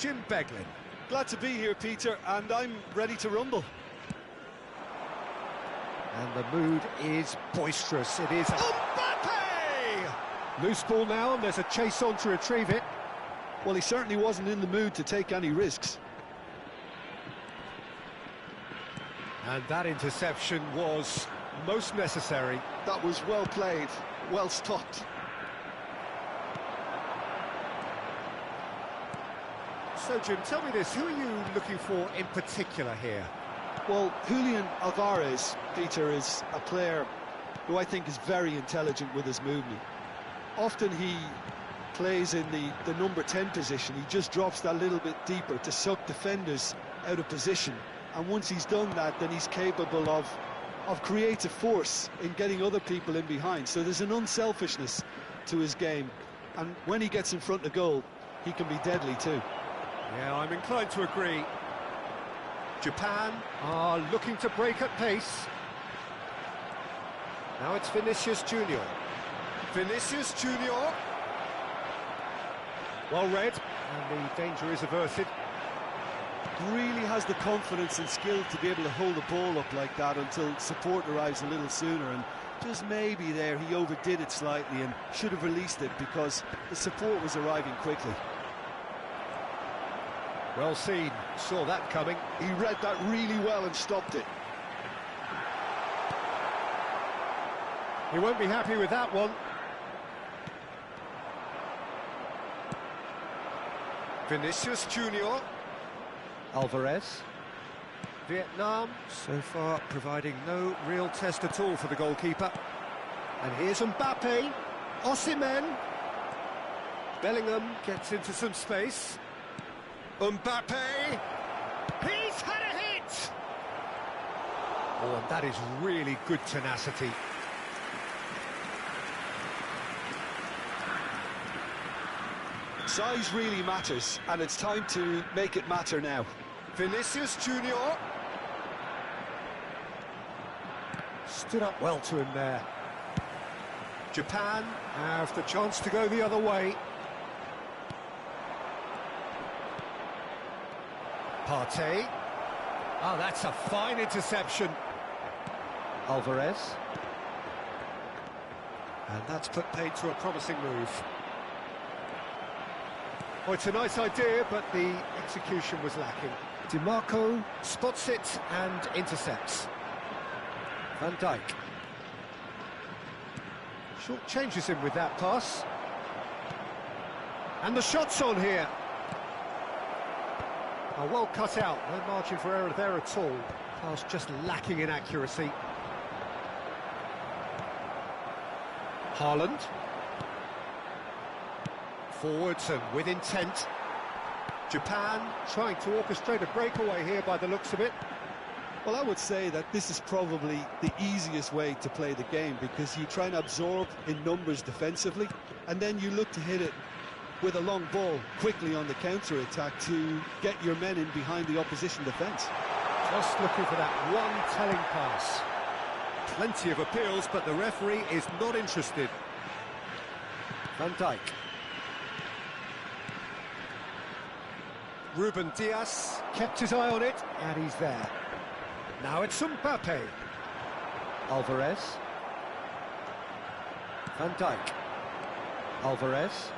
Jim Beglin. Glad to be here, Peter, and I'm ready to rumble. And the mood is boisterous. It is Mbappe! Loose ball now, and there's a chase on to retrieve it. Well, he certainly wasn't in the mood to take any risks. And that interception was most necessary. That was well played, well stopped. So, Jim, tell me this, who are you looking for in particular here? Well, Julian Alvarez, Peter, is a player who I think is very intelligent with his movement. Often he plays in the number 10 position. He just drops that little bit deeper to suck defenders out of position. And once he's done that, then he's capable of creative force in getting other people in behind. So there's an unselfishness to his game. And when he gets in front of goal, he can be deadly too. Yeah, I'm inclined to agree. Japan are looking to break at pace. Now it's Vinicius Junior. Vinicius Junior. Well read, and the danger is averted. Really has the confidence and skill to be able to hold the ball up like that until support arrives a little sooner, and just maybe there he overdid it slightly and should have released it because the support was arriving quickly. Well seen, saw that coming. He read that really well and stopped it. He won't be happy with that one. Vinicius Junior. Alvarez. Vietnam, so far, providing no real test at all for the goalkeeper. And here's Mbappe. Osimhen. Bellingham gets into some space. Mbappe! He's had a hit! Oh, and that is really good tenacity. Size really matters, and it's time to make it matter now. Vinicius Junior. Stood up well to him there. Japan have the chance to go the other way. Partey. Oh, that's a fine interception. Alvarez. And that's put paid to a promising move. Oh, it's a nice idea, but the execution was lacking. DiMarco spots it and intercepts. Van Dijk. Short changes him with that pass. And the shot's on here. Oh, well cut out, no margin for error there at all. Pass just lacking in accuracy. Haaland. Forwards and with intent. Japan trying to orchestrate a breakaway here by the looks of it. Well, I would say that this is probably the easiest way to play the game because you try and absorb in numbers defensively and then you look to hit it with a long ball quickly on the counter-attack to get your men in behind the opposition defence. Just looking for that one telling pass. Plenty of appeals, but the referee is not interested. Van Dijk. Ruben Dias kept his eye on it, and he's there. Now it's Mbappe. Alvarez. Van Dijk. Alvarez.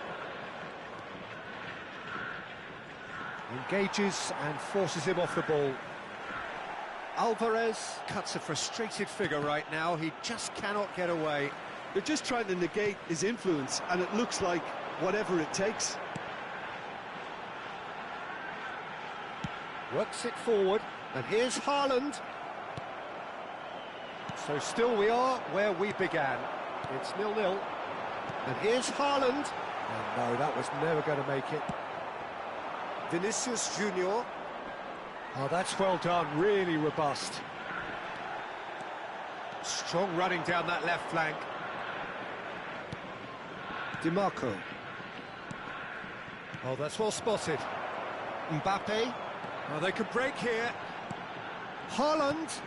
Engages and forces him off the ball. Alvarez cuts a frustrated figure right now. He just cannot get away. They're just trying to negate his influence, and it looks like whatever it takes. Works it forward, and here's Haaland. So still we are where we began. It's 0-0. And here's Haaland. And no, that was never going to make it. Vinicius Junior. Oh, that's well done, really robust. Strong running down that left flank. DiMarco. Oh, that's well spotted. Mbappe. Oh, they could break here. Haaland.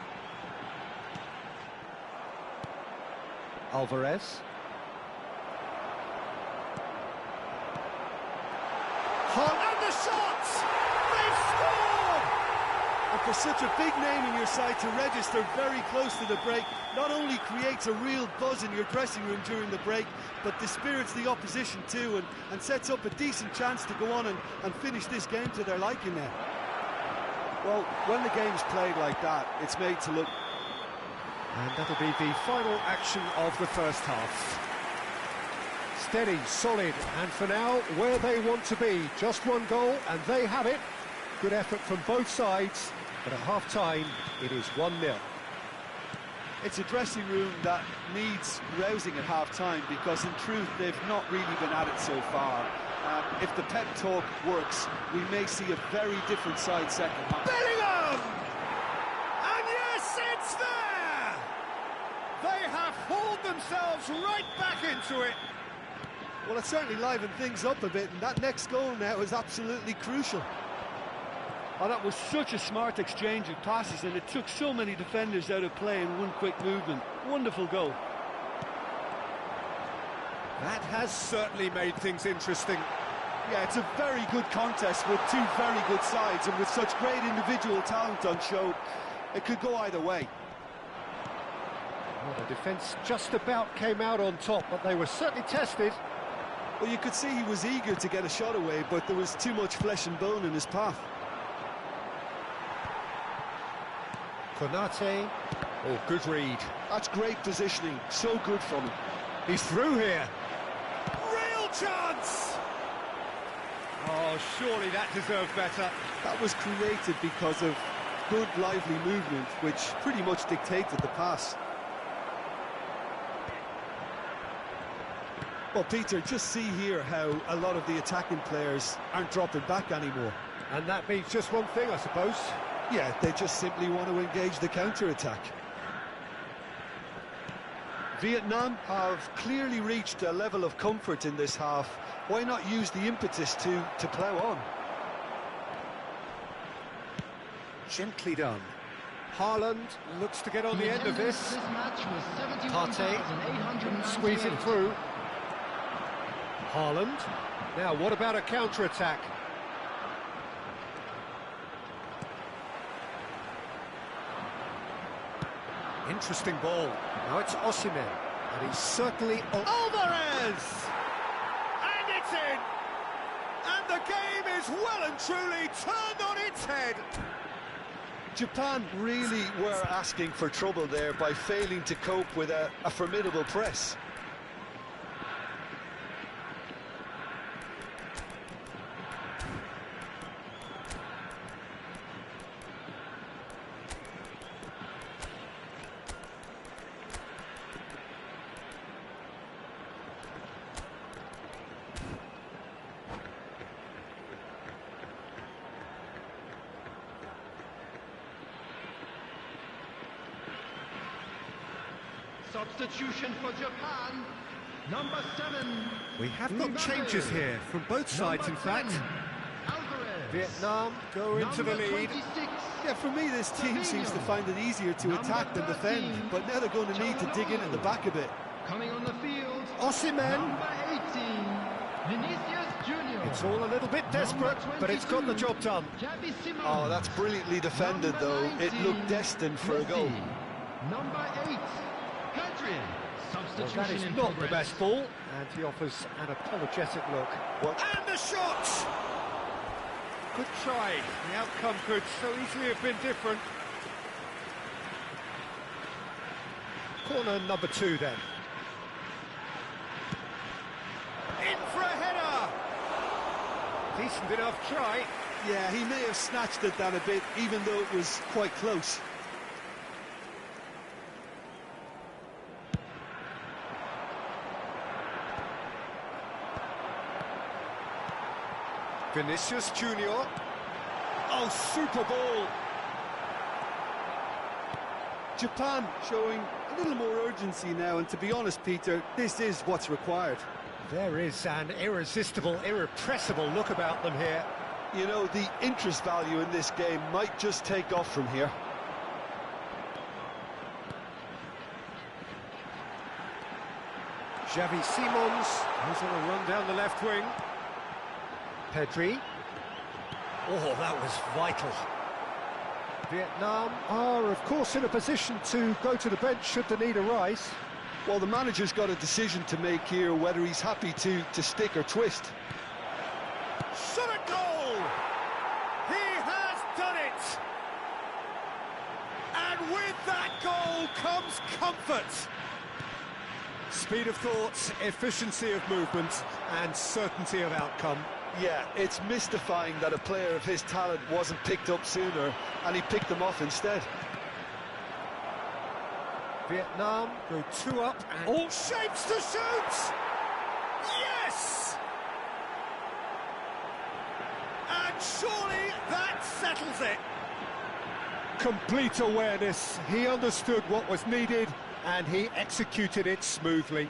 Alvarez. And the shot! For such a big name in your side to register very close to the break, not only creates a real buzz in your dressing room during the break, but dispirits the opposition too, and sets up a decent chance to go on and finish this game to their liking now. Well, when the game's played like that, it's made to look... And that'll be the final action of the first half. Steady, solid, and for now, where they want to be. Just one goal, and they have it. Good effort from both sides, but at half-time, it is 1-0. It's a dressing room that needs rousing at half-time, because in truth, they've not really been at it so far. If the pep talk works, we may see a very different side second half. Bellingham! And yes, it's there! They have hauled themselves right back into it. Well, it certainly livened things up a bit, and that next goal now is absolutely crucial. Oh, that was such a smart exchange of passes, and it took so many defenders out of play in one quick movement. Wonderful goal. That has certainly made things interesting. Yeah, it's a very good contest with two very good sides, and with such great individual talent on show, it could go either way. Well, the defence just about came out on top, but they were certainly tested. Well, you could see he was eager to get a shot away, but there was too much flesh and bone in his path. Konate. Oh, good read. That's great positioning. So good from him. He's through here. Real chance! Oh, surely that deserved better. That was created because of good, lively movement, which pretty much dictated the pass. Well, Peter, just see here how a lot of the attacking players aren't dropping back anymore. And that means just one thing, I suppose. Yeah, they just simply want to engage the counter-attack. Vietnam have clearly reached a level of comfort in this half. Why not use the impetus to plough on? Gently done. Haaland looks to get on the end of this. Partey squeezing through. Haaland. Now, what about a counter-attack? Interesting ball. Now it's Osimhen, and he's certainly... Alvarez! And it's in! And the game is well and truly turned on its head! Japan really were asking for trouble there by failing to cope with a formidable press. Substitution for Japan, number 7. We have got changes here from both sides, in fact. Alvarez. Vietnam go into the lead. 26. Yeah, for me, this team seems to find it easier to attack than defend, but now they're going to need to dig in at the back a bit. Coming on the field, Osimhen. number 18, Vinicius Junior. It's all a little bit desperate, but it's got the job done. Xavi Simons. Oh, that's brilliantly defended, though. It looked destined for a goal. Number 8, Pedri. Well, Substitution that is in not the progress. best ball, and he offers an apologetic look. And the shot! Good try. The outcome could so easily have been different. Corner number 2 then. In for a header! Decent enough try. Yeah, he may have snatched at that a bit, even though it was quite close. Vinicius Junior. Oh, super ball. Japan showing a little more urgency now, and to be honest, Peter, this is what's required. There is an irresistible, irrepressible look about them here. You know, the interest value in this game might just take off from here. Xavi Simons, who's on a run down the left wing. Pedri. Oh, that was vital. Vietnam are, of course, in a position to go to the bench should the need arise. Well, the manager's got a decision to make here, whether he's happy to stick or twist. Shot at goal! He has done it! And with that goal comes comfort. Speed of thought, efficiency of movement, and certainty of outcome. Yeah, it's mystifying that a player of his talent wasn't picked up sooner, and he picked them off instead. Vietnam go 2 up and all shapes to shoot! Yes! And surely that settles it. Complete awareness. He understood what was needed and he executed it smoothly.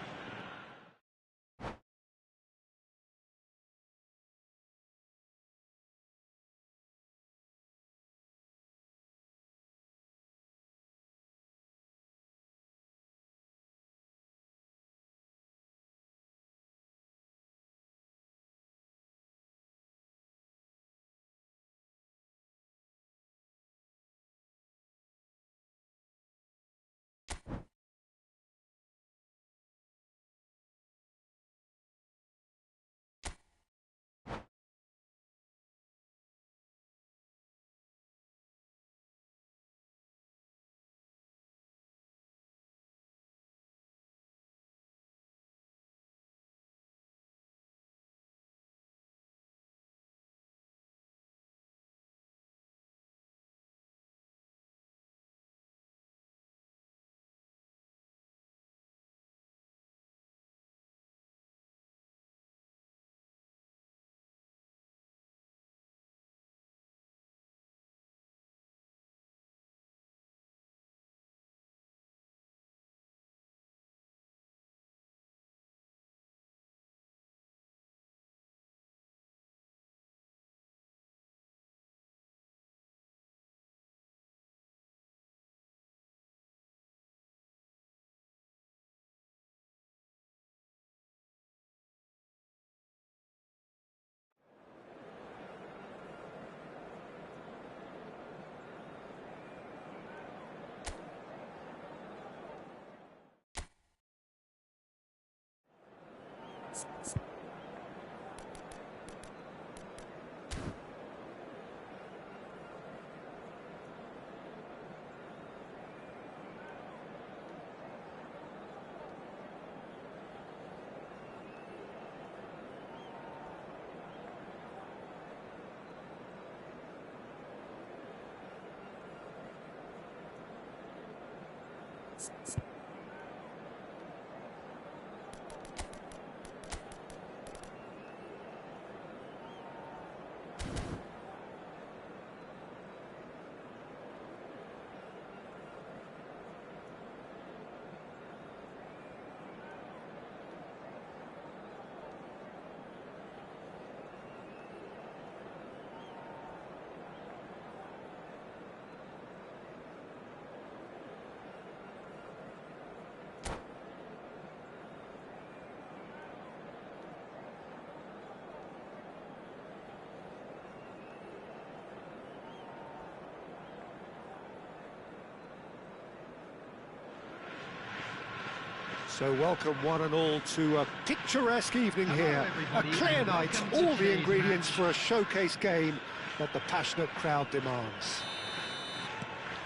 So welcome one and all to a picturesque evening here, a clear night, all the ingredients for a showcase game that the passionate crowd demands.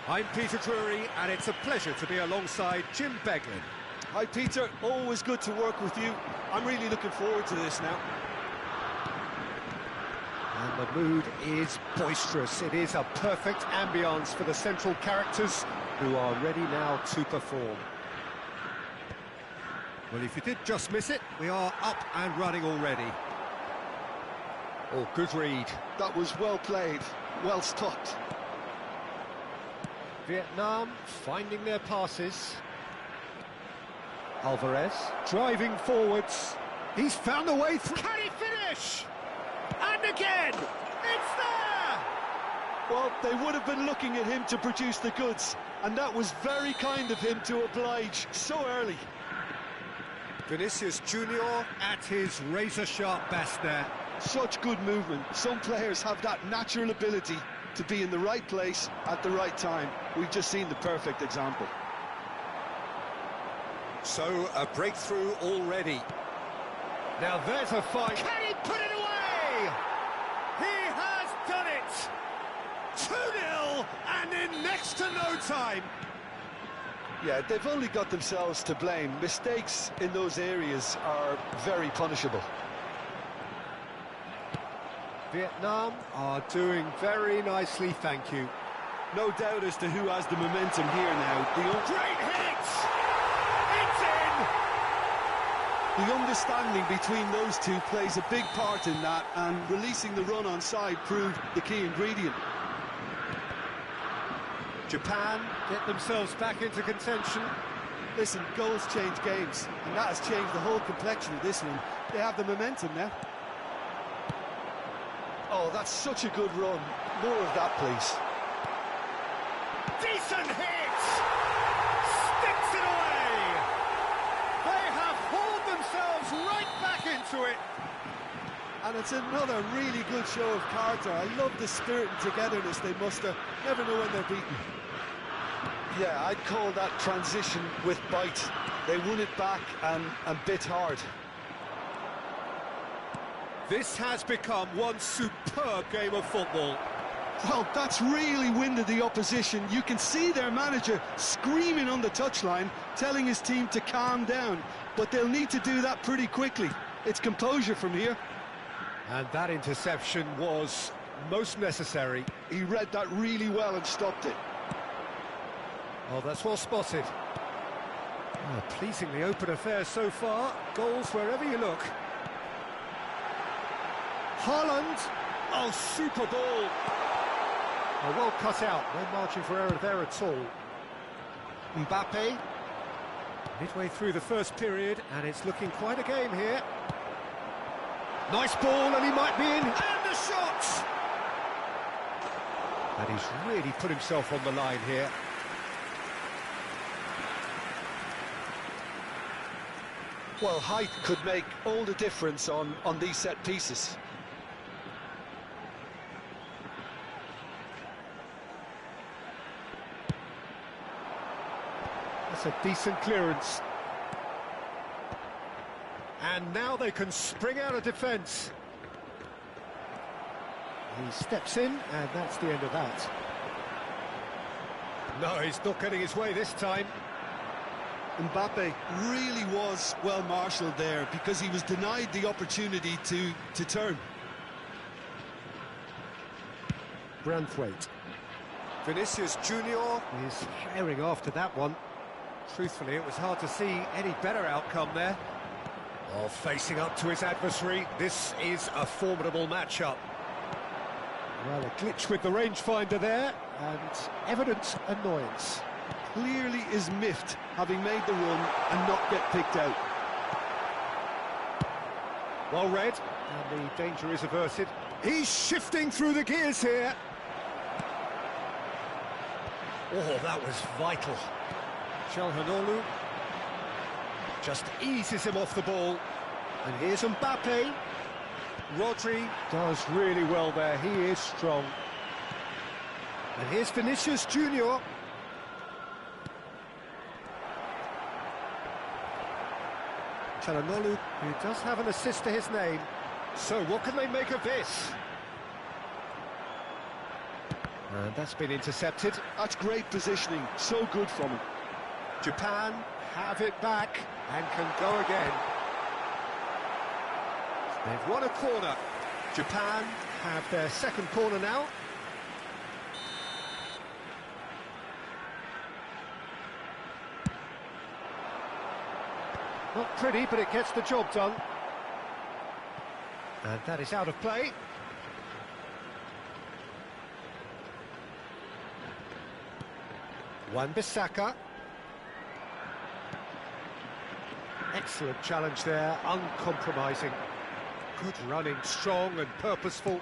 I'm Peter Drury and it's a pleasure to be alongside Jim Beglin. Hi Peter, always good to work with you. I'm really looking forward to this now. And the mood is boisterous. It is a perfect ambience for the central characters who are ready now to perform. Well, if you did just miss it, we are up and running already. Oh, good read. That was well played, well stopped. Vietnam finding their passes. Alvarez driving forwards. He's found a way through. Can he finish? And again! It's there! Well, they would have been looking at him to produce the goods, and that was very kind of him to oblige so early. Vinicius Junior at his razor-sharp best there. Such good movement. Some players have that natural ability to be in the right place at the right time. We've just seen the perfect example. So, a breakthrough already. Now there's a fight. Can he put it away? He has done it! 2-0 and in next to no time. Yeah, they've only got themselves to blame. Mistakes in those areas are very punishable. Vietnam are doing very nicely, thank you. No doubt as to who has the momentum here now. Great hit! It's in! The understanding between those two plays a big part in that, and releasing the run on side proved the key ingredient. Japan get themselves back into contention. Listen, goals change games, and that has changed the whole complexion of this one. They have the momentum now. Oh, that's such a good run. More of that, please. Decent hit! Sticks it away! They have hauled themselves right back into it. And it's another really good show of character. I love the spirit and togetherness they muster. Never know when they're beaten. Yeah, I'd call that transition with bite. They won it back and bit hard. This has become one superb game of football. Well, that's really winded the opposition. You can see their manager screaming on the touchline, telling his team to calm down. But they'll need to do that pretty quickly. It's composure from here. And that interception was most necessary. He read that really well and stopped it. Oh, that's well spotted. Oh, pleasingly open affair so far. Goals wherever you look. Haaland. Oh, super ball. Oh, well cut out. No margin for error there at all. Mbappe. Midway through the first period, and it's looking quite a game here. Nice ball, and he might be in. And the shot! And he's really put himself on the line here. Well, height could make all the difference on these set pieces. That's a decent clearance. And now they can spring out of defence. He steps in, and that's the end of that. No, he's not getting his way this time. Mbappe really was well marshalled there because he was denied the opportunity to turn. Branthwaite. Vinicius Junior is firing after that one. Truthfully, it was hard to see any better outcome there. Oh, facing up to his adversary, this is a formidable matchup. Well, a glitch with the rangefinder there, and evident annoyance. Clearly is miffed, having made the run and not get picked out. Well read, and the danger is averted. He's shifting through the gears here. Oh, that was vital. Hieu49 just eases him off the ball. And here's Mbappe. Rodri does really well there, he is strong. And here's Vinicius Junior. Hieu49, who does have an assist to his name. So what can they make of this? And that's been intercepted. That's great positioning, so good from him. Japan have it back and can go again. They've won a corner. Japan have their second corner now. Not pretty, but it gets the job done. And that is out of play. Wan-Bissaka. Excellent challenge there, uncompromising. Good running, strong and purposeful.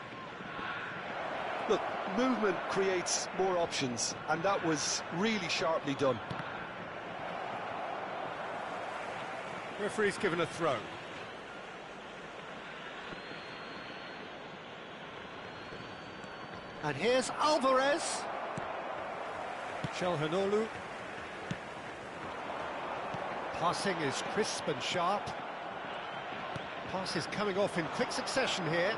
Look, movement creates more options, and that was really sharply done. Referee's given a throw. And here's Alvarez. Hieu49. Passing is crisp and sharp. Passes coming off in quick succession here.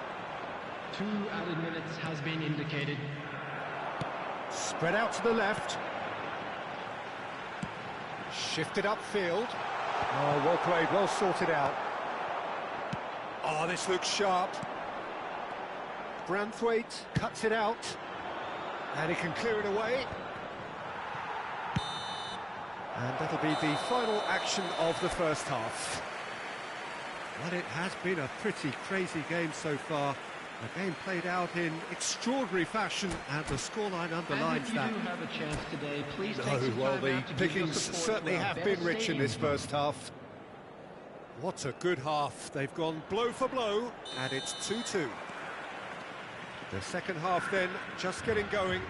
2 added minutes has been indicated. Spread out to the left. Shifted upfield. Oh, well played, well sorted out. Oh, this looks sharp. Branthwaite cuts it out. And he can clear it away. And that'll be the final action of the first half. Well, it has been a pretty crazy game so far. A game played out in extraordinary fashion, and the scoreline underlines that. And if you do have a chance today, please take No, some well, time the out to give your pickings support certainly to our have been best rich in this stadium first half. What a good half. They've gone blow for blow, and it's 2-2. The second half then, just getting going.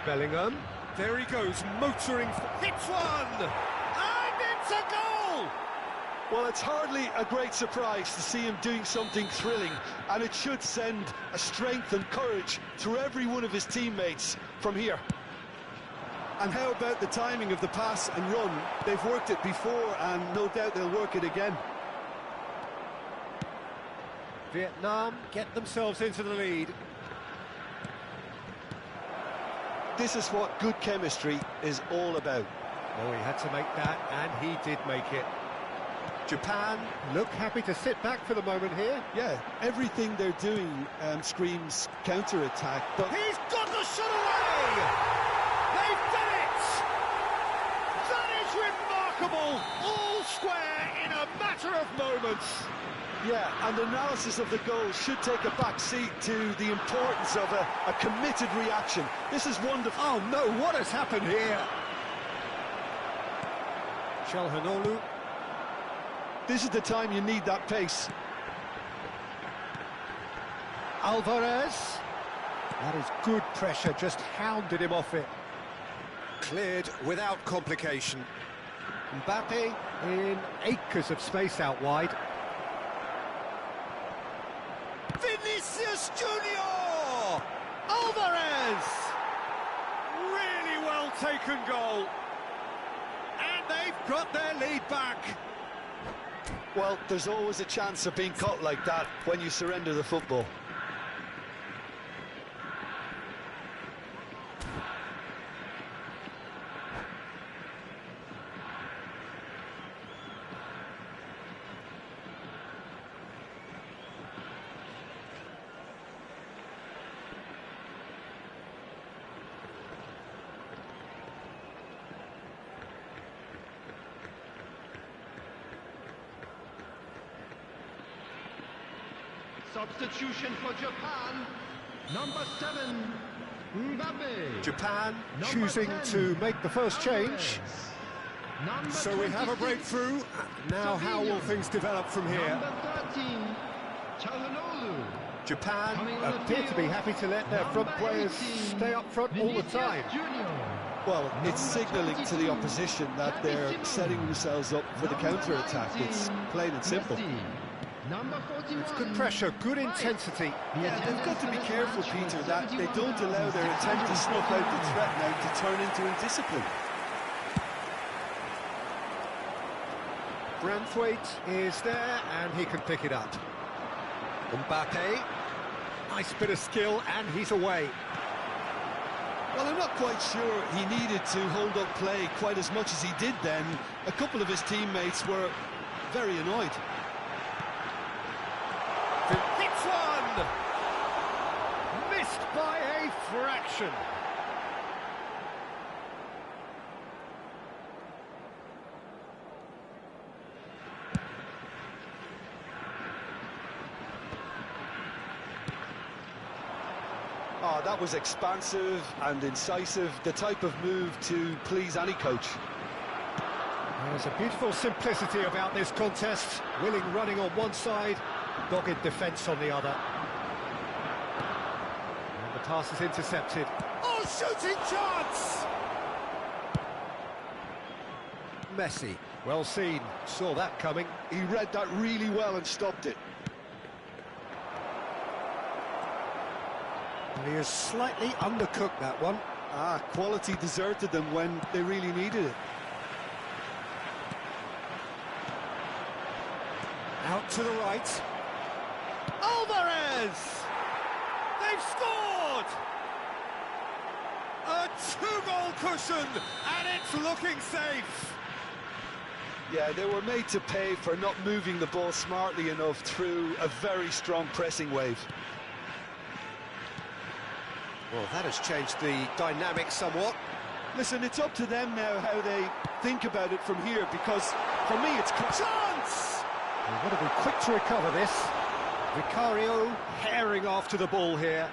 Bellingham, there he goes, motoring, hits one! And it's a goal! Well, it's hardly a great surprise to see him doing something thrilling, and it should send a strength and courage through every one of his teammates from here. And how about the timing of the pass and run? They've worked it before, and no doubt they'll work it again. Vietnam get themselves into the lead. This is what good chemistry is all about. Oh, he had to make that, and he did make it. Japan look happy to sit back for the moment here. Yeah, everything they're doing screams counter-attack, but He's got the shot away! They've done it! That is remarkable! All square in a matter of moments. yeah, and analysis of the goal should take a back seat to the importance of a committed reaction. This is wonderful. Oh no, what has happened here? Hieu49. This is the time you need that pace. Alvarez. That is good pressure, just hounded him off it. Cleared without complication. Mbappe in acres of space out wide. Vinicius Junior! Alvarez! Really well taken goal. And they've got their lead back. Well, there's always a chance of being caught like that when you surrender the football. Substitution for Japan. Number 7, Mbappe. Japan Number choosing 10, to make the first change. Number So we have a 26, breakthrough. Now how will things develop from here? Number 13, Hieu49. Japan Coming on the appear to be field, happy to let their front number players 18, stay up front all the Vinicius time. Junior. Well, it's Number signalling to 22, the opposition that they're Xavi setting Simons. themselves up for the Number counter-attack. It's 19, plain and simple. Messi. Number 41. It's good pressure, good intensity. yeah, they've got to be careful, Peter, that they don't allow their attempt to snuff out the threat now to turn into indiscipline. Branthwaite is there, and he can pick it up. Mbappe, nice bit of skill, and he's away. Well, I'm not quite sure he needed to hold up play quite as much as he did then. A couple of his teammates were very annoyed. Hits one! Missed by a fraction. Oh, that was expansive and incisive, the type of move to please any coach. There's a beautiful simplicity about this contest. Willing running on one side, dogged defence on the other. And the pass is intercepted. Oh, shooting chance! Messi, well seen, saw that coming. He read that really well and stopped it. He has slightly undercooked that one. Quality deserted them when they really needed it. Out to the right. Alvarez! They've scored! A two-goal cushion, and it's looking safe. Yeah, they were made to pay for not moving the ball smartly enough through a very strong pressing wave. Well, that has changed the dynamic somewhat. Listen, it's up to them now how they think about it from here, because for me it's chance! They've got to be quick to recover this. Vicario herring after the ball here.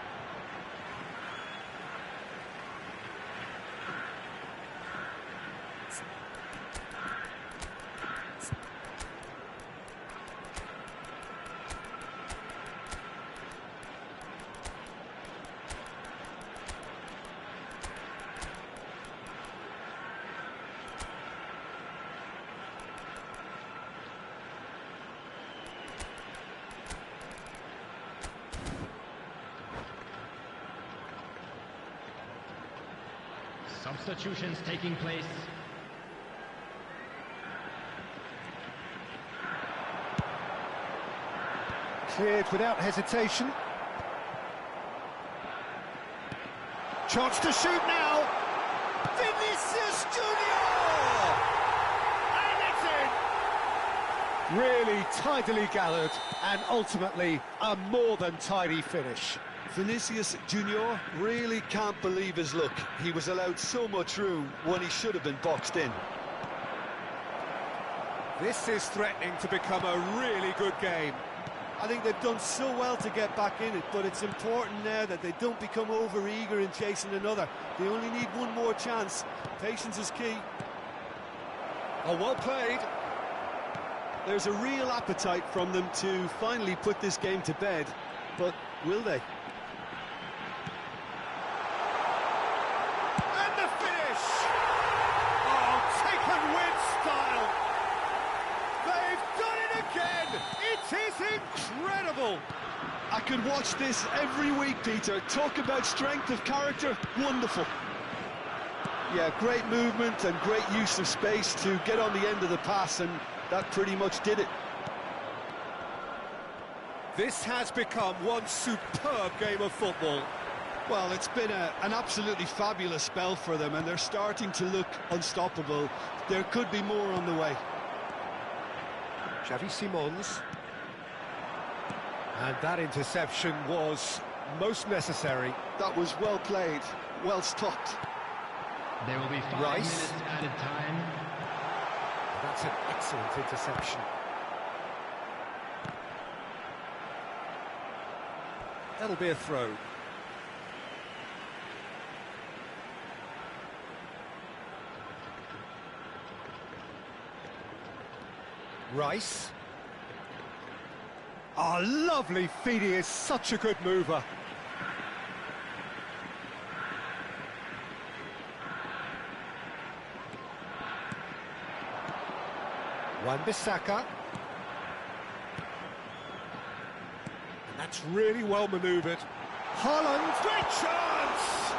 Substitutions taking place. Cleared without hesitation. Chance to shoot now. Vinicius Junior! And it's in! Really tidily gathered, and ultimately a more than tidy finish. Vinicius Junior really can't believe his luck. He was allowed so much room when he should have been boxed in. This is threatening to become a really good game. I think they've done so well to get back in it, but it's important now that they don't become over-eager in chasing another. They only need one more chance. Patience is key. Oh, well played. There's a real appetite from them to finally put this game to bed, but will they? And the finish! Oh, taken with style! They've done it again! It is incredible! I could watch this every week, Peter. Talk about strength of character, wonderful. Yeah, great movement and great use of space to get on the end of the pass, and that pretty much did it. This has become one superb game of football. Well, it's been an absolutely fabulous spell for them, and they're starting to look unstoppable. There could be more on the way. Xavi Simons. And that interception was most necessary. That was well played, well stopped. There will be 5 Rice. minutes added time. That's an excellent interception. That'll be a throw. Rice. Oh, lovely feed. He is such a good mover. Wan-Bissaka. And that's really well manoeuvred. Haaland, great chance!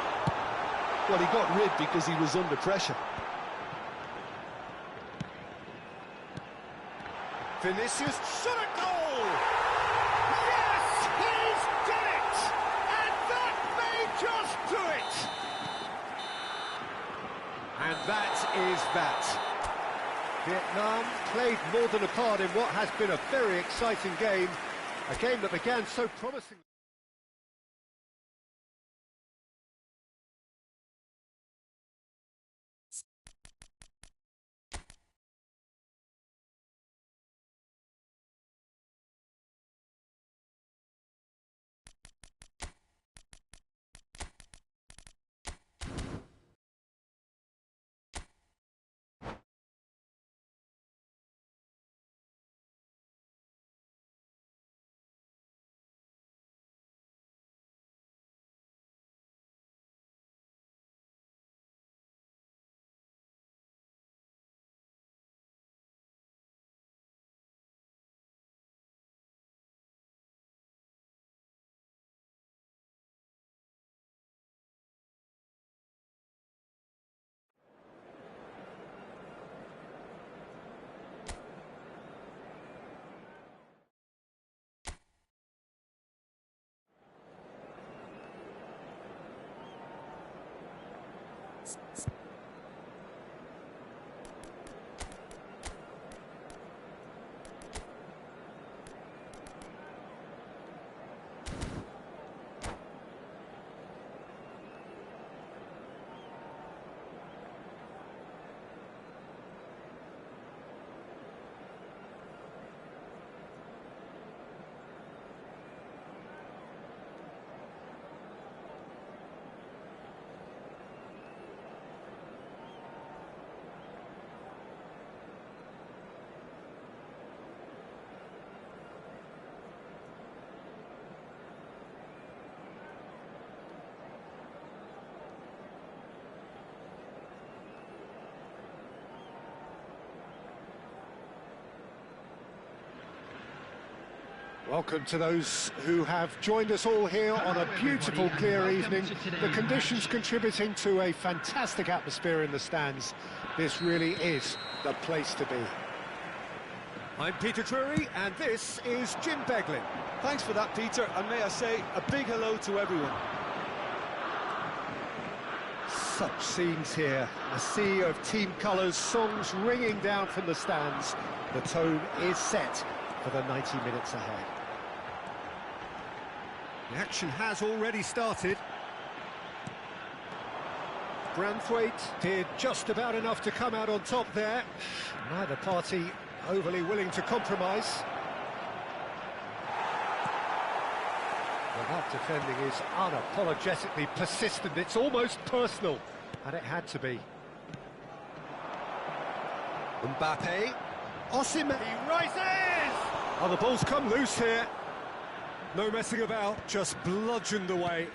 Well, he got rid because he was under pressure. Vinicius shot a goal! Yes, he's done it! And that may just do it! And that is that. Vietnam played more than a part in what has been a very exciting game. A game that began so promisingly. Welcome to those who have joined us all here on a beautiful, clear evening. The conditions contributing to a fantastic atmosphere in the stands. This really is the place to be. I'm Peter Drury, and this is Jim Beglin. Thanks for that, Peter, and may I say a big hello to everyone. Such scenes here, a sea of team colours, songs ringing down from the stands. The tone is set for the 90 minutes ahead. The action has already started. Branthwaite did just about enough to come out on top there. Neither party overly willing to compromise. Well, that defending is unapologetically persistent. It's almost personal, and it had to be. Mbappe. Osimhen. He rises! Oh, the ball's come loose here. No messing about, just bludgeoned away.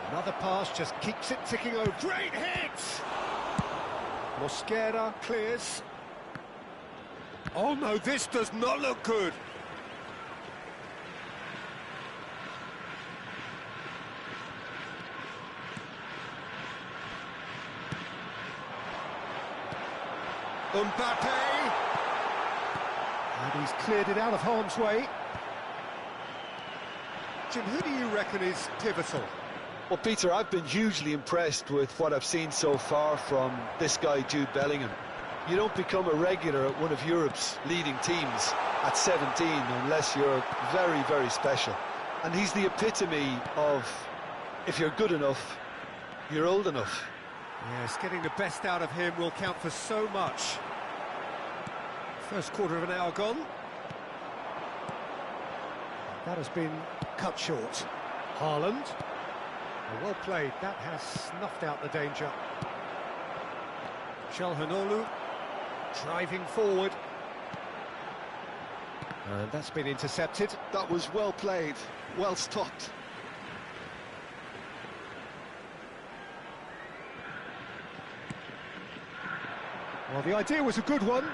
Another pass just keeps it ticking over. Great hit! Mosquera clears. Oh no, this does not look good. Mbappe! And he's cleared it out of harm's way. Jim, who do you reckon is pivotal? Well, Peter, I've been hugely impressed with what I've seen so far from this guy, Jude Bellingham. You don't become a regular at one of Europe's leading teams at 17 unless you're very, very special. And he's the epitome of, if you're good enough, you're old enough. Yes, getting the best out of him will count for so much. First quarter of an hour gone. That has been cut short. Haaland. Well played, that has snuffed out the danger. Calhanoglu driving forward. And that's been intercepted. That was well played, well stopped. Well, the idea was a good one.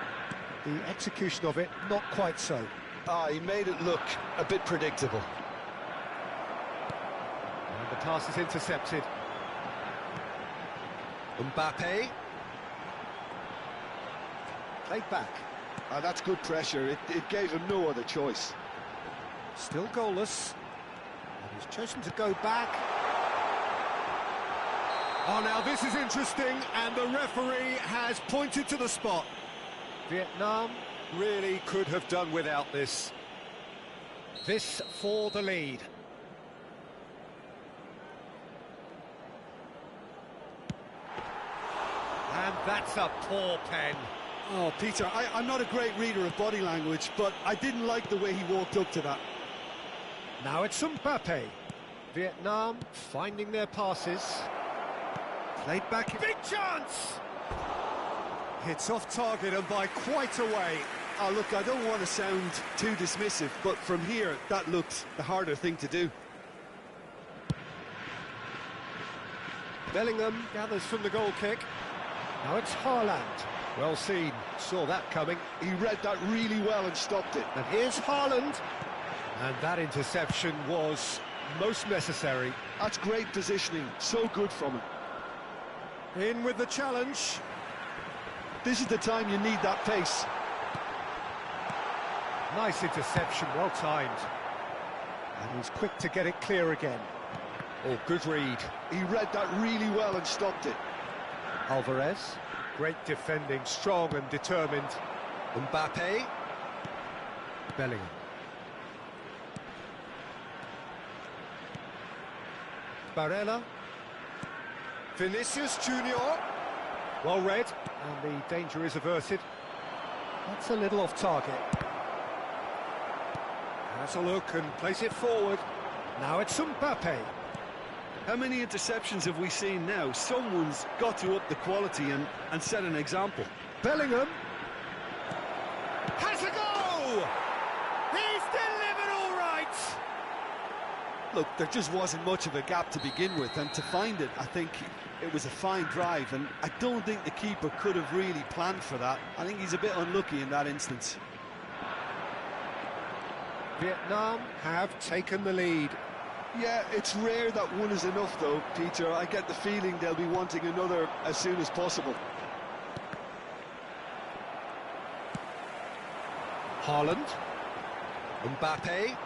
The execution of it, not quite so. He made it look a bit predictable. And the pass is intercepted. Mbappe. Played back. That's good pressure. It gave him no other choice. Still goalless. And he's chosen to go back. Oh, now this is interesting, and the referee has pointed to the spot. Vietnam really could have done without this. This for the lead. And that's a poor pen. Oh, Peter, I'm not a great reader of body language, but I didn't like the way he walked up to that. Now it's Mbappe. Vietnam finding their passes. Played back. Big chance! Hits off target and by quite a way. Oh, look, I don't want to sound too dismissive, but from here, that looked the harder thing to do. Bellingham gathers from the goal kick. Now it's Haaland. Well seen, saw that coming. He read that really well and stopped it. And here's Haaland. And that interception was most necessary. That's great positioning, so good from him. In with the challenge. This is the time you need that pace. Nice interception, well timed. And he's quick to get it clear again. Oh, good read. He read that really well and stopped it. Alvarez. Great defending, strong and determined. Mbappe. Bellingham. Barella. Vinicius Junior. Well read, and the danger is averted. That's a little off target. Has a look and plays it forward. Now it's Mbappe. How many interceptions have we seen now? Someone's got to up the quality and set an example. Bellingham. Has a go! He's delivered all right! Look, there just wasn't much of a gap to begin with, and to find it, I think it was a fine drive, and I don't think the keeper could have really planned for that. I think he's a bit unlucky in that instance. Vietnam have taken the lead. Yeah, it's rare that one is enough, though, Peter. I get the feeling they'll be wanting another as soon as possible. Haaland. Mbappe.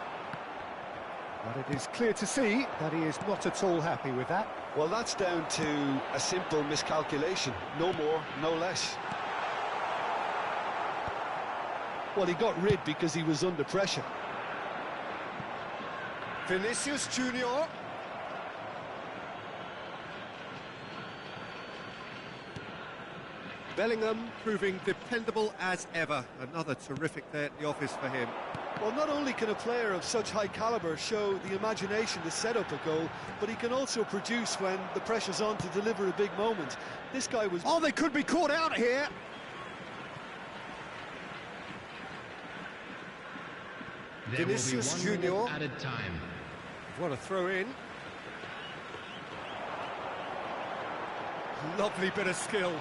But it is clear to see that he is not at all happy with that. Well, that's down to a simple miscalculation. No more, no less. Well, he got rid because he was under pressure. Vinicius Junior. Bellingham proving dependable as ever. Another terrific day at the office for him. Well, not only can a player of such high calibre show the imagination to set up a goal, but he can also produce when the pressure's on to deliver a big moment. This guy was... Oh, they could be caught out here. There will be Vinicius 1 Junior. minute added time. What a throw in. Lovely bit of skill.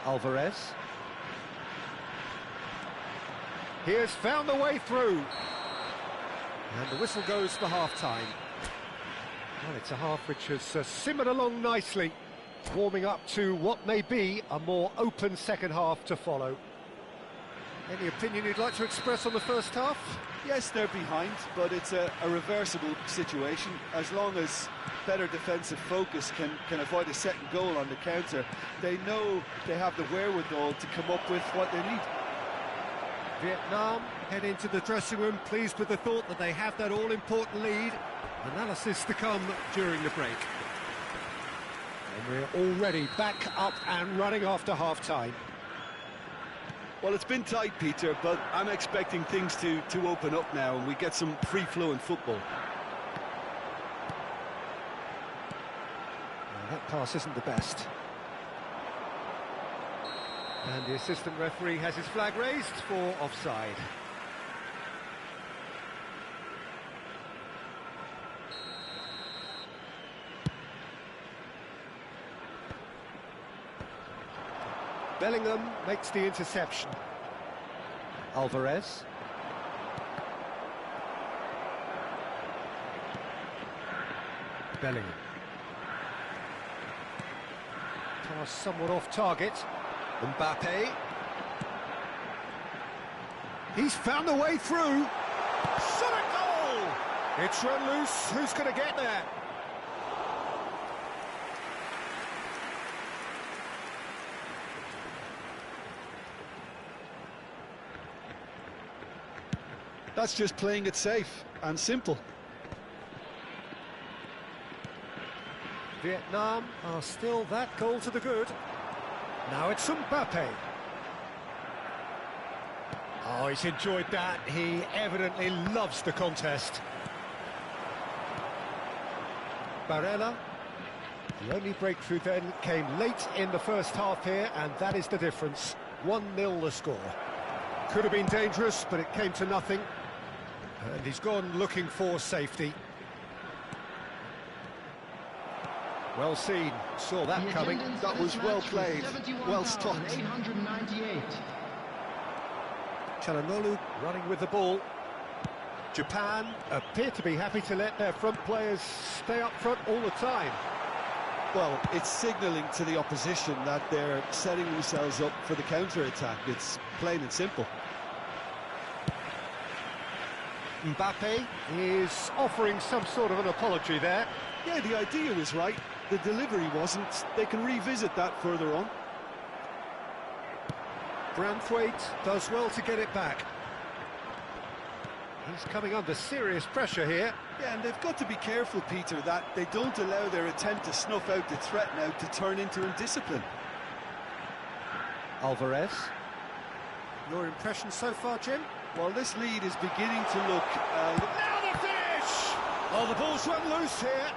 Alvarez. He has found the way through. And the whistle goes for half-time. Well, it's a half which has simmered along nicely, warming up to what may be a more open second half to follow. Any opinion you'd like to express on the first half? Yes, they're behind, but it's a reversible situation. As long as better defensive focus can avoid a second goal on the counter, they know they have the wherewithal to come up with what they need. Vietnam head into the dressing room pleased with the thought that they have that all-important lead. Analysis to come during the break. And we're already back up and running after half-time. Well, it's been tight, Peter, but I'm expecting things to open up now and we get some free-flowing football. Well, that pass isn't the best. And the assistant referee has his flag raised for offside. Bellingham makes the interception. Alvarez. Bellingham. Pass somewhat off target. Mbappe. He's found the way through. Shot a goal! It's run loose. Who's going to get there? That's just playing it safe and simple. Vietnam are still that goal to the good. Now it's Mbappe. Oh, he's enjoyed that. He evidently loves the contest. Barella. The only breakthrough then came late in the first half here, and that is the difference. 1-0 the score. Could have been dangerous, but it came to nothing. And he's gone looking for safety. Well seen, saw that coming. That was well played, well stopped. 898. Çalhanoğlu running with the ball. Japan appear to be happy to let their front players stay up front all the time. Well, it's signalling to the opposition that they're setting themselves up for the counter-attack. It's plain and simple. Mbappe is offering some sort of an apology there. Yeah, the idea was right, the delivery wasn't. They can revisit that further on. Branthwaite does well to get it back. He's coming under serious pressure here. Yeah, and they've got to be careful, Peter, that they don't allow their attempt to snuff out the threat now to turn into indiscipline. Alvarez. Your impression so far, Jim? Well, this lead is beginning to look... Now the finish! Oh, the ball's run loose here.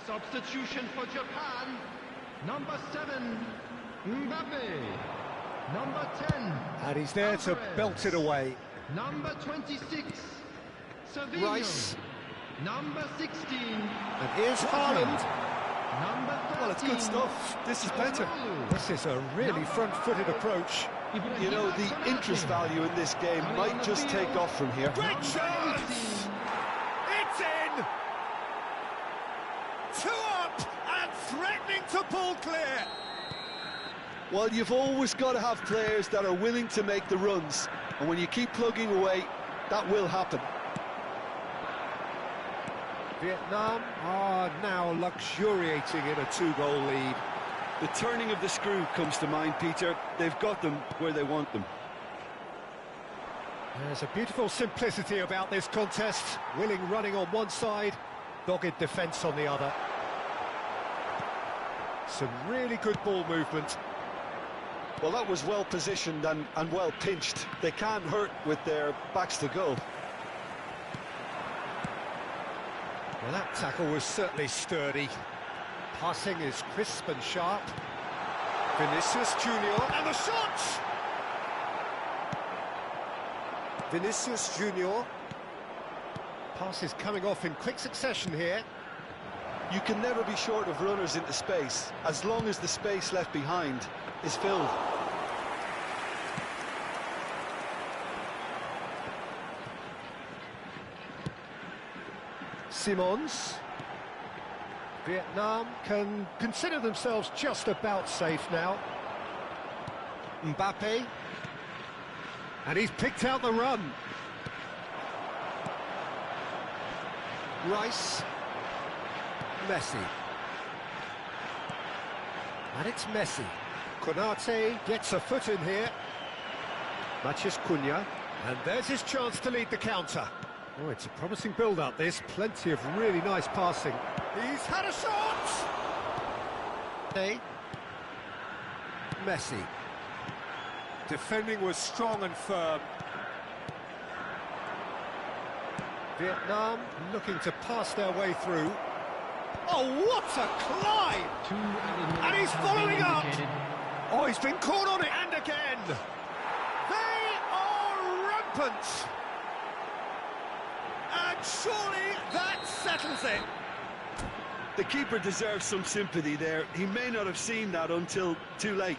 Substitution for Japan. Number 7, Mbappe. Number 10. And he's there to Alvarez. belt it away. Number 26, Sevilla. Rice. Number 16. And here's Haaland. Number 13. Well, it's good stuff. This is better. This is a really front-footed approach. You know, the interest value in this game might just take off from here. Great chance! It's in! 2 up and threatening to pull clear. Well, you've always got to have players that are willing to make the runs. And when you keep plugging away, that will happen. Vietnam are now luxuriating in a 2-goal lead. The turning of the screw comes to mind, Peter. They've got them where they want them. There's a beautiful simplicity about this contest. Willing running on one side, dogged defence on the other. Some really good ball movement. Well, that was well positioned and well pinched. They can't hurt with their backs to goal. Well, that tackle was certainly sturdy. Passing is crisp and sharp. Vinicius Junior, and the shot! Vinicius Junior. Pass is coming off in quick succession here. You can never be short of runners into space, as long as the space left behind is filled. Simons. Vietnam can consider themselves just about safe now. Mbappe. And he's picked out the run. Rice. Messi. And it's Messi. Konate gets a foot in here. Matches Cunha. And there's his chance to lead the counter. Oh, it's a promising build-up, this. Plenty of really nice passing. He's had a shot! Hey. Messi. Defending was strong and firm. Vietnam looking to pass their way through. Oh, what a climb! 2 added minutes And he's have following been up! indicated. Oh, he's been caught on it, and again! They are rampant! And surely that settles it! The keeper deserves some sympathy there. He may not have seen that until too late.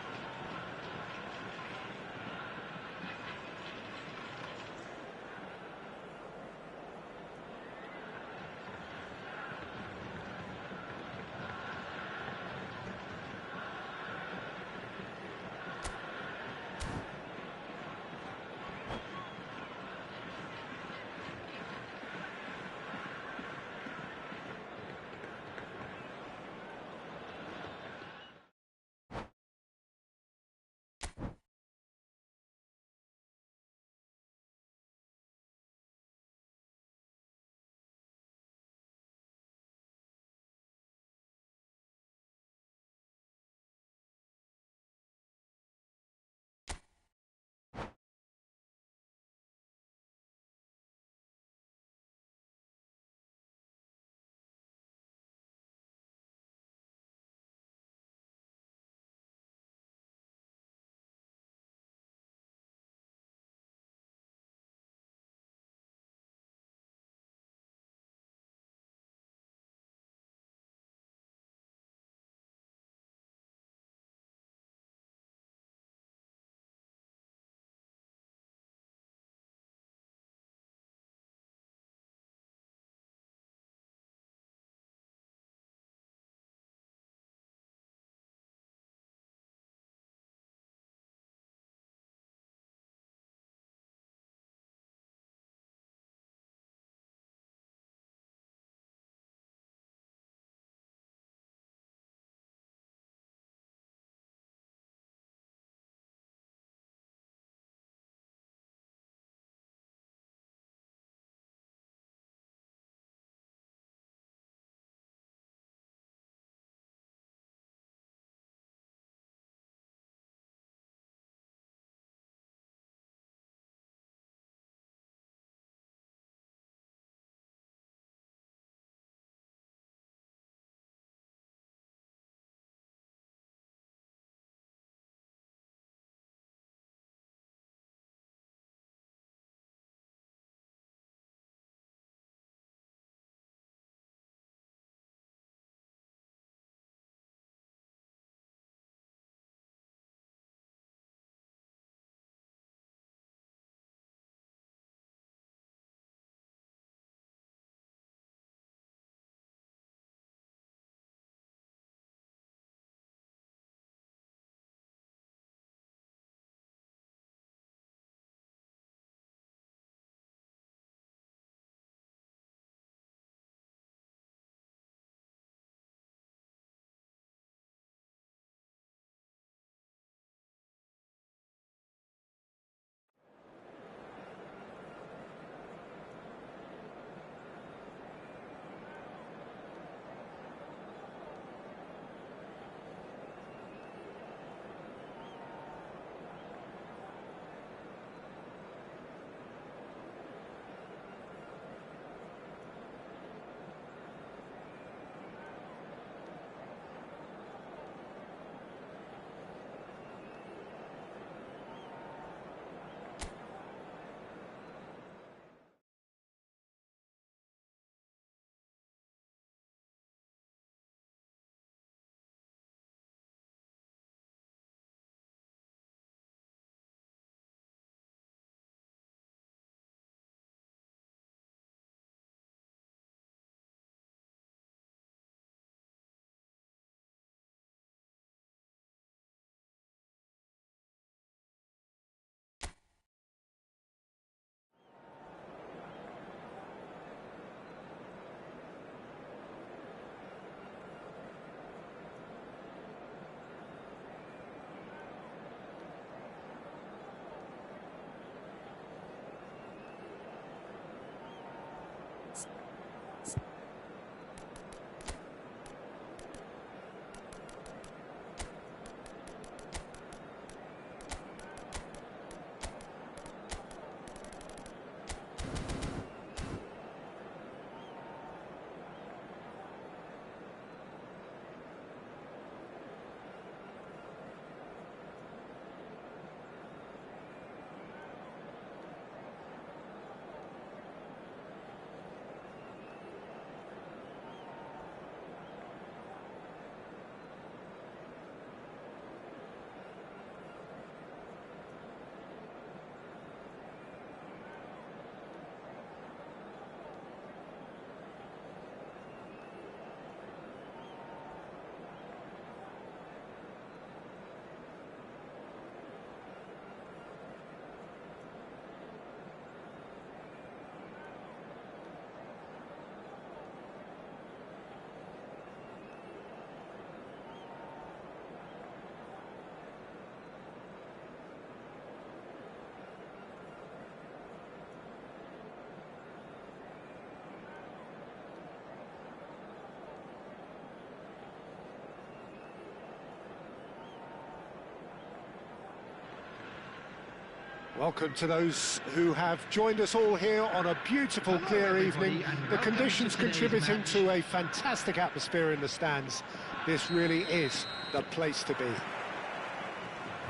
Welcome to those who have joined us all here on a beautiful, clear evening. The conditions contributing to a fantastic atmosphere in the stands. This really is the place to be.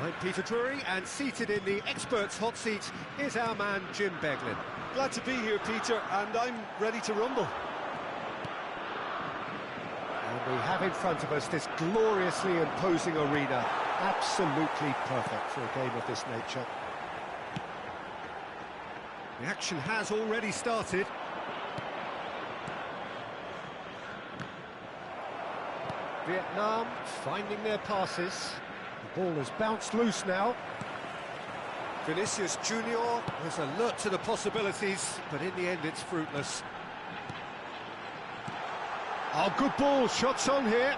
I'm Peter Drury, and seated in the experts' hot seat is our man Jim Beglin. Glad to be here, Peter, and I'm ready to rumble. And we have in front of us this gloriously imposing arena, absolutely perfect for a game of this nature. The action has already started. Vietnam finding their passes. The ball has bounced loose now. Vinicius Junior is alert to the possibilities, but in the end it's fruitless. Oh, good ball, shots on here.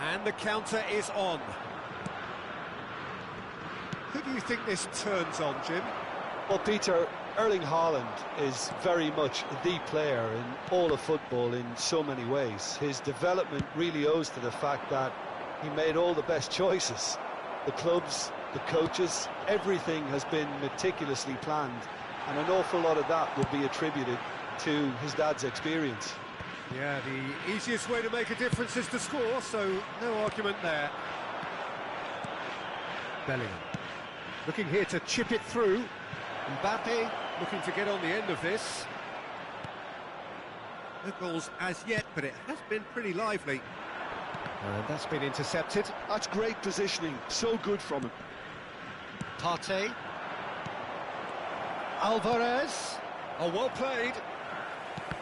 And the counter is on. Who do you think this turns on, Jim? Well, Peter, Erling Haaland is very much the player in all of football in so many ways. His development really owes to the fact that he made all the best choices. The clubs, the coaches, everything has been meticulously planned, and an awful lot of that would be attributed to his dad's experience. Yeah, the easiest way to make a difference is to score, so no argument there. Bellingham looking here to chip it through. Mbappe looking to get on the end of this. No goals as yet, but it has been pretty lively. And that's been intercepted. That's great positioning, so good from him. Partey. Alvarez. Oh, well played.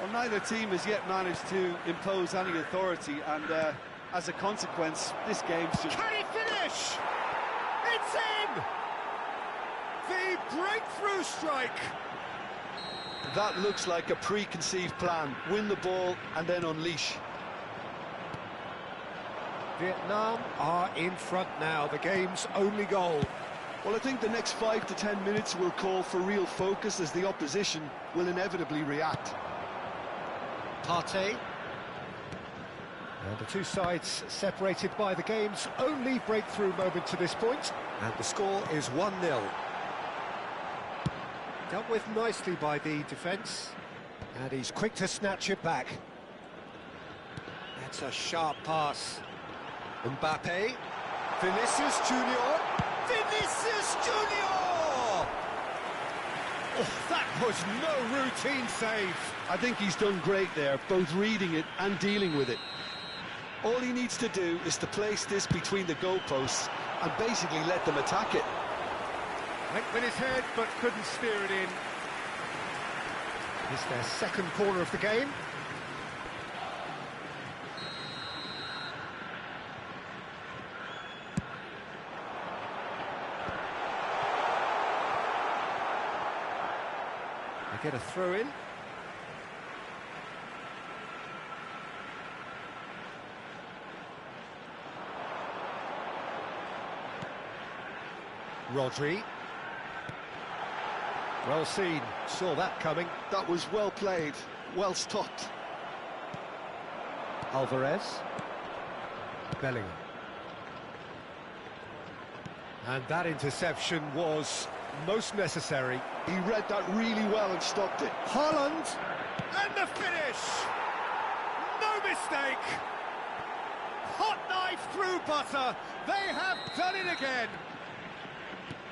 Well, neither team has yet managed to impose any authority, and as a consequence, this game's just... Can he finish? It's in! The breakthrough strike! That looks like a preconceived plan. Win the ball and then unleash. Vietnam are in front now, the game's only goal. Well, I think the next 5 to 10 minutes will call for real focus, as the opposition will inevitably react. Partey. And the two sides separated by the game's only breakthrough moment to this point. And the score is 1-0. Dealt with nicely by the defence. And he's quick to snatch it back. That's a sharp pass. Mbappe. Vinicius Junior. Vinicius Junior! Oh, that was no routine save. I think he's done great there, both reading it and dealing with it. All he needs to do is to place this between the goalposts and basically let them attack it. Went with his head, but couldn't steer it in. It's their second corner of the game. They get a throw in. Rodri. Well seen, saw that coming. That was well played, well stopped. Alvarez. Bellingham. And that interception was most necessary. He read that really well and stopped it. Haaland, and the finish! No mistake! Hot knife through butter, they have done it again!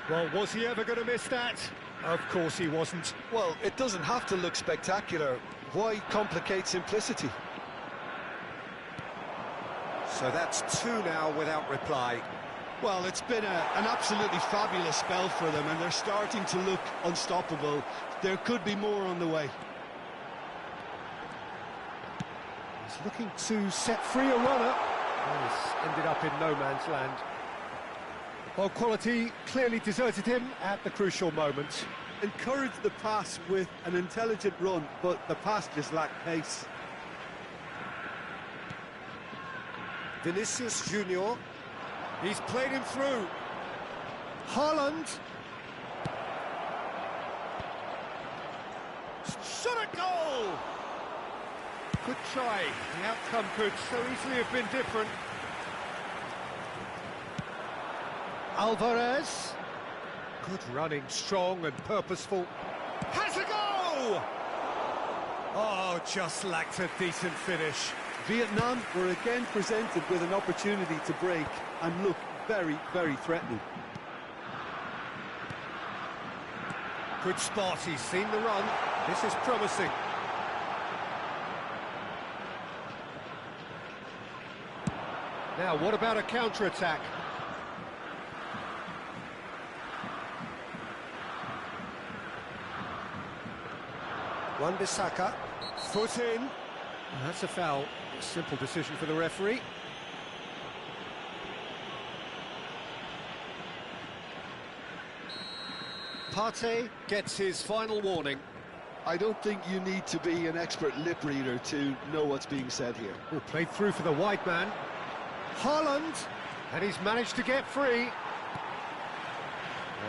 Well, was he ever going to miss that? Of course he wasn't. Well, it doesn't have to look spectacular. Why complicate simplicity? So that's two now without reply. Well, it's been an absolutely fabulous spell for them, and they're starting to look unstoppable. There could be more on the way. He's looking to set free a runner. And he's ended up in no man's land. Well, quality clearly deserted him at the crucial moment. Encouraged the pass with an intelligent run, but the pass just lacked pace. Vinicius Junior. He's played him through. Haaland. Shot a goal! Good try. The outcome could so easily have been different. Alvarez. Good running, strong and purposeful. Has a go! Oh, just lacked a decent finish. Vietnam were again presented with an opportunity to break and look very, very threatening. Good spot, he's seen the run. This is promising. Now, what about a counter-attack? Wan-Bissaka, foot in. That's a foul. A simple decision for the referee. Partey gets his final warning. I don't think you need to be an expert lip reader to know what's being said here. Oh, played through for the wide man. Haaland, and he's managed to get free.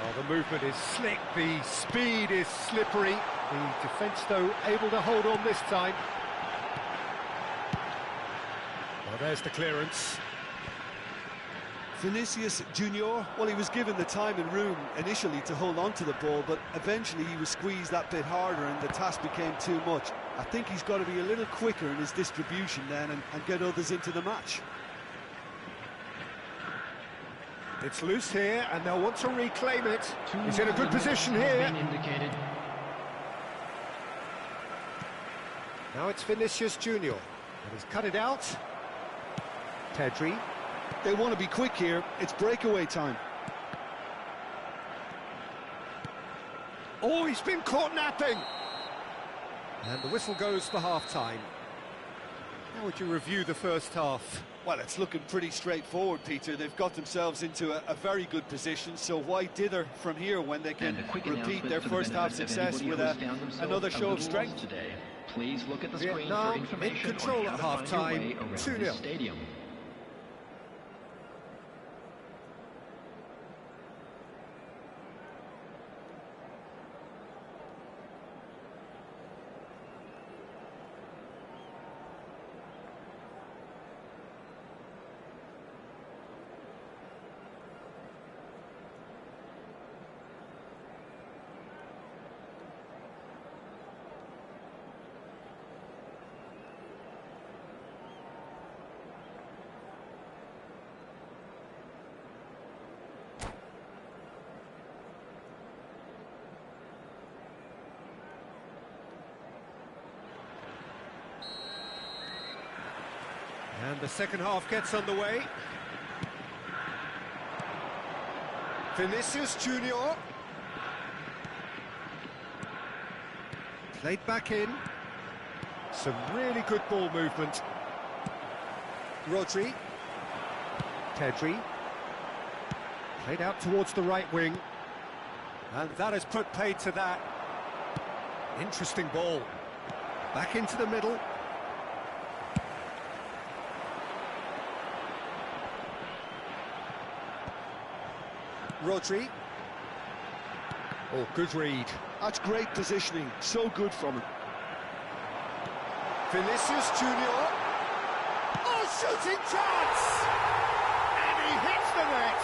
Well, the movement is slick, the speed is slippery. The defence, though, able to hold on this time. Well, there's the clearance. Vinicius Junior, well, he was given the time and room initially to hold on to the ball, but eventually he was squeezed that bit harder and the task became too much. I think he's got to be a little quicker in his distribution then and get others into the match. It's loose here, and they'll want to reclaim it. He's in a good position here. Now it's Vinicius Junior, and he's cut it out. Pedri. They want to be quick here. It's breakaway time. Oh, he's been caught napping. And the whistle goes for half-time. How would you review the first half? Well, it's looking pretty straightforward, Peter. They've got themselves into a very good position, so why dither from here when they can repeat their first half success with another show of strength? Today. Please look at the screen Vietnam for information in control on at how to find your way half-time, around 2-0. the stadium. And the second half gets underway. Vinicius Junior. Played back in. Some really good ball movement. Rodri. Pedri. Played out towards the right wing. And that has put paid to that. Interesting ball. Back into the middle. Rodri. Oh, good read. That's great positioning, so good from him. Vinicius Junior. Oh, shooting chance! And he hits the net.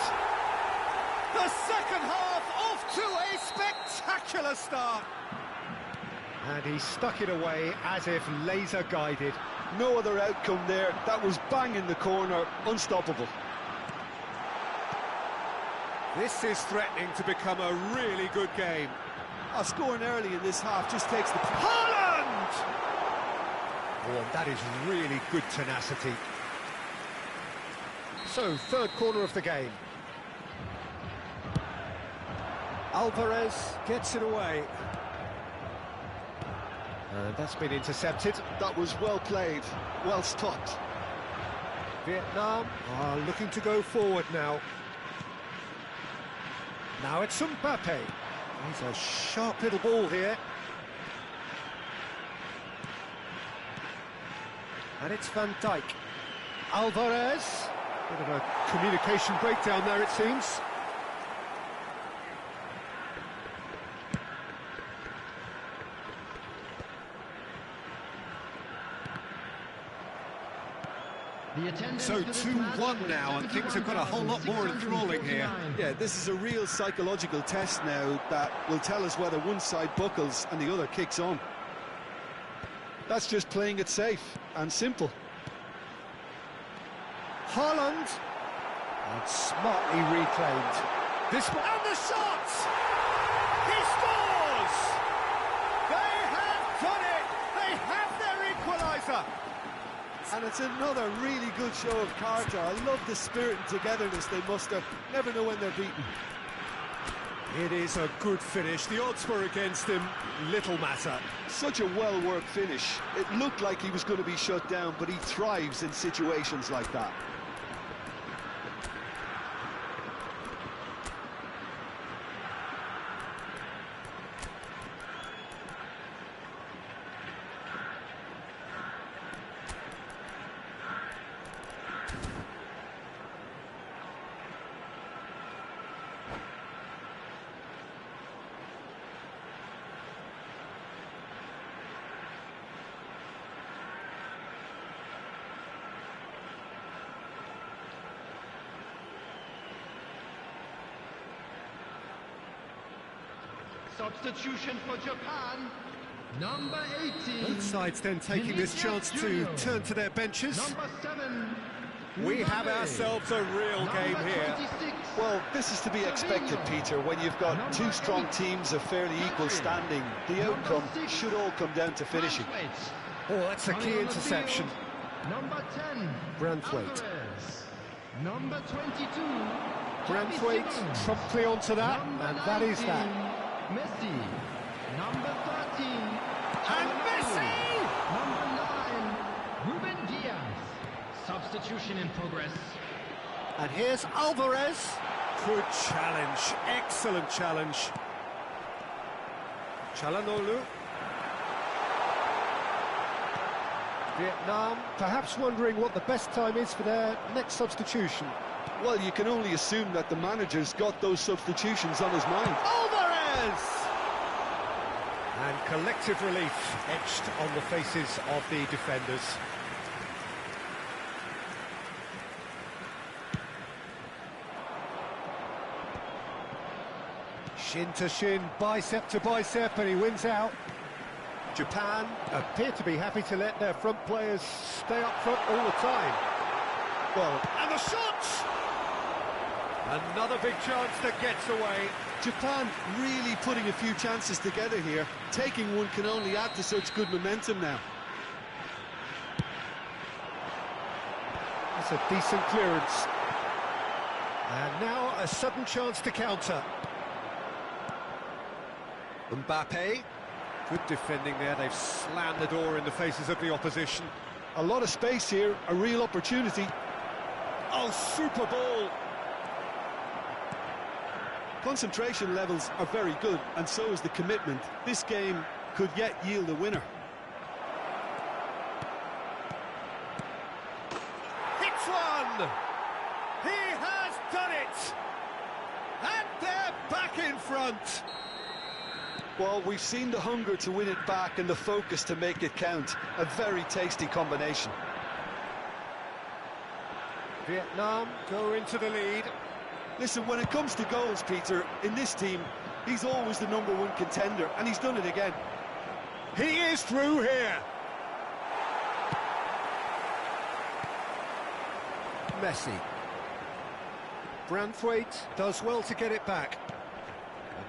The second half off to a spectacular start. And he stuck it away as if laser guided. No other outcome there. That was bang in the corner, unstoppable. This is threatening to become a really good game. Scoring early in this half just takes the... Haaland! Oh, that is really good tenacity. So, third corner of the game. Alvarez gets it away. And that's been intercepted. That was well played, well stopped. Vietnam are looking to go forward now. Now it's Mbappe. He's a sharp little ball here. And it's Van Dijk. Alvarez. Bit of a communication breakdown there, it seems. The attendance So to this 2-1 match now, and things have got a whole lot more enthralling here. Yeah, this is a real psychological test now that will tell us whether one side buckles and the other kicks on. That's just playing it safe and simple. Haaland, and smartly reclaimed. This one, and the shot! He scores! They have done it! They have their equaliser! And it's another really good show of character. I love the spirit and togetherness they muster. Never know when they're beaten. It is a good finish. The odds were against him. Little matter. Such a well-worked finish. It looked like he was going to be shut down, but he thrives in situations like that. Substitution for Japan, number 18. Both sides then taking this chance to turn to their benches. Number 7. We have ourselves a real game here. 26. Well, this is to be expected, Peter, when you've got two strong teams of fairly equal standing. The outcome should all come down to finishing. Oh, that's a key interception. Number 10. Branthwaite. Alvarez. Number 22. Branthwaite promptly onto that, and that is that. Messi. Number 13. And Messi! Number 9. Ruben Diaz. Substitution in progress. And here's Alvarez. Good challenge, excellent challenge. Çalhanoğlu. Vietnam perhaps wondering what the best time is for their next substitution. Well, you can only assume that the manager's got those substitutions on his mind. Alvarez! And collective relief etched on the faces of the defenders. Shin to shin, bicep to bicep, and he wins out. Japan appear to be happy to let their front players stay up front all the time. Well, and the shot! Another big chance that gets away. Japan really putting a few chances together here. Taking one can only add to such good momentum now. That's a decent clearance. And now a sudden chance to counter. Mbappe, good defending there. They've slammed the door in the faces of the opposition. A lot of space here, a real opportunity. Oh, super ball! Concentration levels are very good, and so is the commitment. This game could yet yield a winner. Hits one! He has done it! And they're back in front! Well, we've seen the hunger to win it back and the focus to make it count. A very tasty combination. Vietnam go into the lead. Listen, when it comes to goals, Peter, in this team, he's always the #1 contender, and he's done it again. He is through here. Messi. Branthwaite does well to get it back.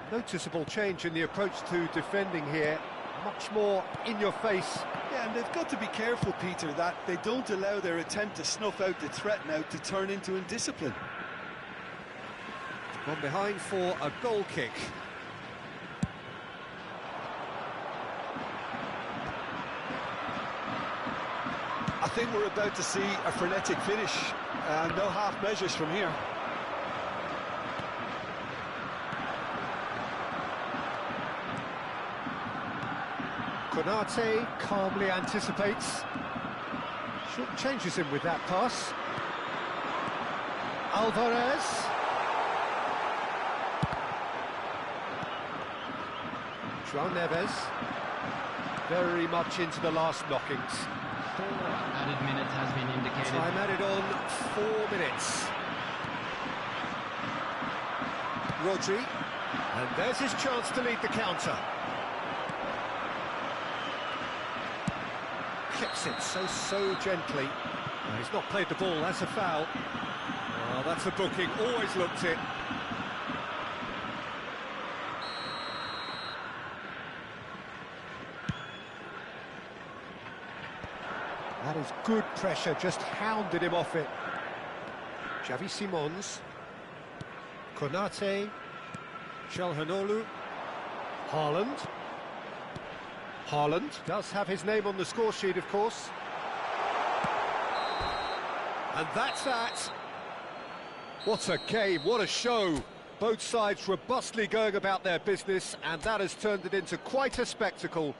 A noticeable change in the approach to defending here. Much more in your face. Yeah, and they've got to be careful, Peter, that they don't allow their attempt to snuff out the threat now to turn into indiscipline. Gone behind for a goal kick. I think we're about to see a frenetic finish. No half measures from here. Konate calmly anticipates. Short changes him with that pass. Alvarez. João Neves. Very much into the last knockings. 4 added minutes has been indicated. Time added on 4 minutes. Rodri, and there's his chance to lead the counter. Clips it so gently. No, he's not played the ball, that's a foul. Oh, that's a booking, always looked it. That is good pressure, just hounded him off it. Xavi Simons. Konate. Calhanoglu. Haaland. Haaland does have his name on the score sheet, of course. And that's that. What a game, what a show. Both sides robustly going about their business, and that has turned it into quite a spectacle.